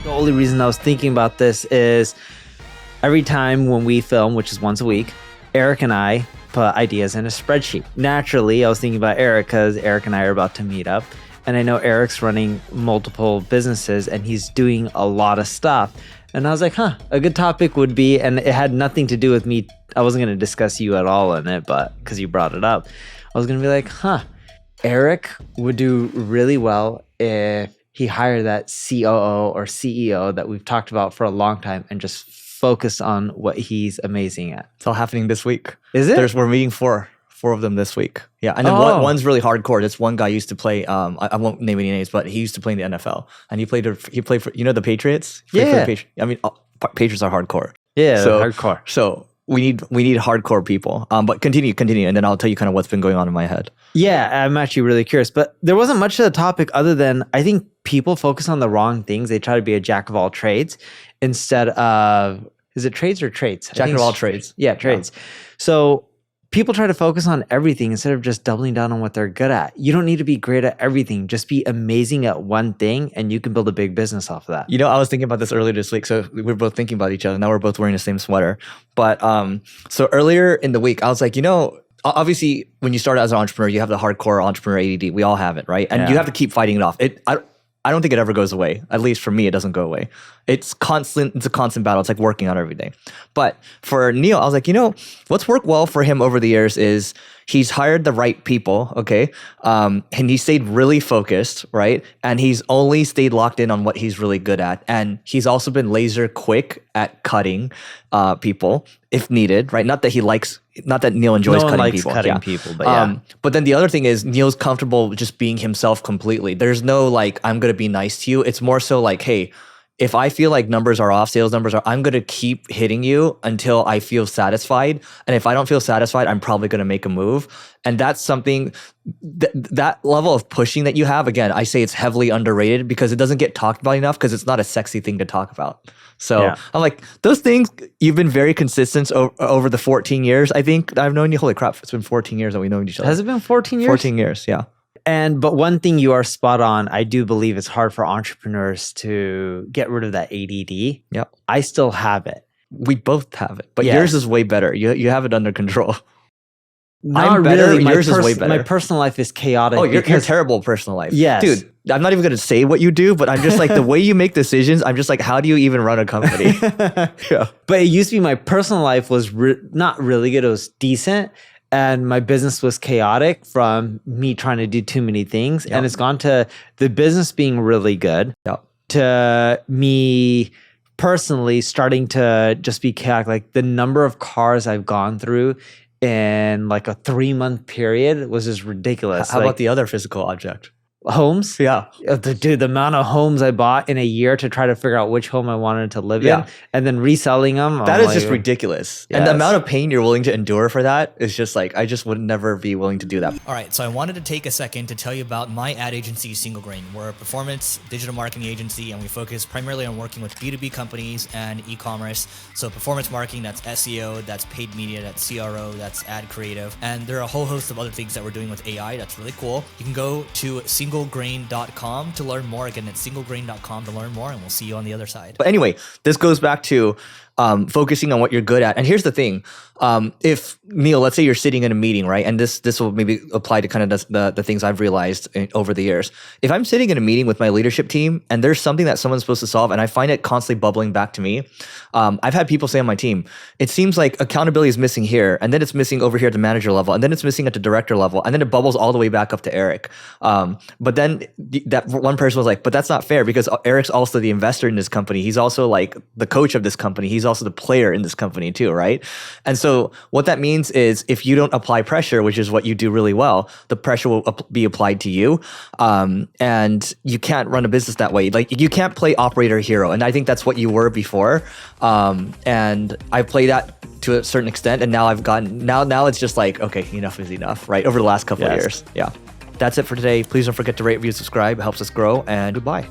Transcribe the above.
The only reason I was thinking about this is every time when we film, which is once a week, Eric and I put ideas in a spreadsheet. Naturally, I was thinking about Eric because Eric and I are about to meet up. And I know Eric's running multiple businesses and he's doing a lot of stuff. And I was like, a good topic would be, and it had nothing to do with me. I wasn't going to discuss you at all in it, but because you brought it up, I was going to be like, Eric would do really well if he hired that COO or CEO that we've talked about for a long time and just focus on what he's amazing at. It's all happening this week. Is it? We're meeting four of them this week. Yeah, and then one's really hardcore. This one guy used to play. I won't name any names, but he used to play in the NFL, and he played for the Patriots. Patriots are hardcore. Yeah, so, hardcore. So we need hardcore people. But continue, and then I'll tell you kind of what's been going on in my head. Yeah, I'm actually really curious, but there wasn't much of the topic other than I think people focus on the wrong things. They try to be a jack of all trades instead of, is it trades or traits? Jack of all trades. Yeah, trades. Yeah. So people try to focus on everything instead of just doubling down on what they're good at. You don't need to be great at everything. Just be amazing at one thing and you can build a big business off of that. I was thinking about this earlier this week. So we were both thinking about each other. Now we're both wearing the same sweater. But so earlier in the week, I was like, obviously when you start as an entrepreneur, you have the hardcore entrepreneur ADD. We all have it, right? And you have to keep fighting it off. I don't think it ever goes away. At least for me, it doesn't go away. It's constant. It's a constant battle. It's like working out every day. But for Neil, I was like, what's worked well for him over the years is he's hired the right people, okay? And he stayed really focused, right? And he's only stayed locked in on what he's really good at. And he's also been laser quick at cutting people if needed, right? Not that Neil enjoys cutting people. Cutting people, but yeah. But then the other thing is Neil's comfortable just being himself completely. There's no like, I'm going to be nice to you. It's more so like, hey, if I feel like numbers are off, sales numbers are, I'm going to keep hitting you until I feel satisfied. And if I don't feel satisfied, I'm probably going to make a move. And that's something, that level of pushing that you have, again, I say it's heavily underrated because it doesn't get talked about enough because it's not a sexy thing to talk about. So yeah. I'm like, those things, you've been very consistent over the 14 years. I think I've known you, holy crap, it's been 14 years that we've known each other. Has it been 14 years? 14 years, yeah. But one thing you are spot on, I do believe it's hard for entrepreneurs to get rid of that ADD. Yep. I still have it. We both have it, but yours is way better. You have it under control. Not really. Yours is way better. My personal life is chaotic. Oh, you're terrible personal life. Yes. Dude, I'm not even going to say what you do, but I'm just like, the way you make decisions, I'm just like, how do you even run a company? Yeah. But it used to be my personal life was not really good. It was decent. And my business was chaotic from me trying to do too many things. Yep. And it's gone to the business being really good, to me personally starting to just be chaotic. Like the number of cars I've gone through in like a 3-month period was just ridiculous. How about the other physical object? Homes? Yeah. Dude, the amount of homes I bought in a year to try to figure out which home I wanted to live in and then reselling them. That is just ridiculous. Yes. And the amount of pain you're willing to endure for that is just like, I just would never be willing to do that. All right, so I wanted to take a second to tell you about my ad agency, Single Grain. We're a performance digital marketing agency and we focus primarily on working with B2B companies and e-commerce. So performance marketing, that's SEO, that's paid media, that's CRO, that's ad creative. And there are a whole host of other things that we're doing with AI. That's really cool. You can go to singlegrain.com to learn more. Again, it's singlegrain.com to learn more, and we'll see you on the other side. But anyway, this goes back to focusing on what you're good at. And here's the thing. If Neil, let's say you're sitting in a meeting, right? And this will maybe apply to kind of the things I've realized over the years. If I'm sitting in a meeting with my leadership team and there's something that someone's supposed to solve and I find it constantly bubbling back to me, I've had people say on my team, it seems like accountability is missing here, and then it's missing over here at the manager level, and then it's missing at the director level, and then it bubbles all the way back up to Eric. But then that one person was like, but that's not fair because Eric's also the investor in this company. He's also like the coach of this company. He's also the player in this company too, right? And so what that means is if you don't apply pressure, which is what you do really well, the pressure will be applied to you. And you can't run a business that way. Like you can't play operator hero. And I think that's what you were before. And I play that to a certain extent. And now I've gotten, now it's just like, okay, enough is enough, right? Over the last couple of years. Yeah. That's it for today. Please don't forget to rate, review, subscribe. It helps us grow, and goodbye.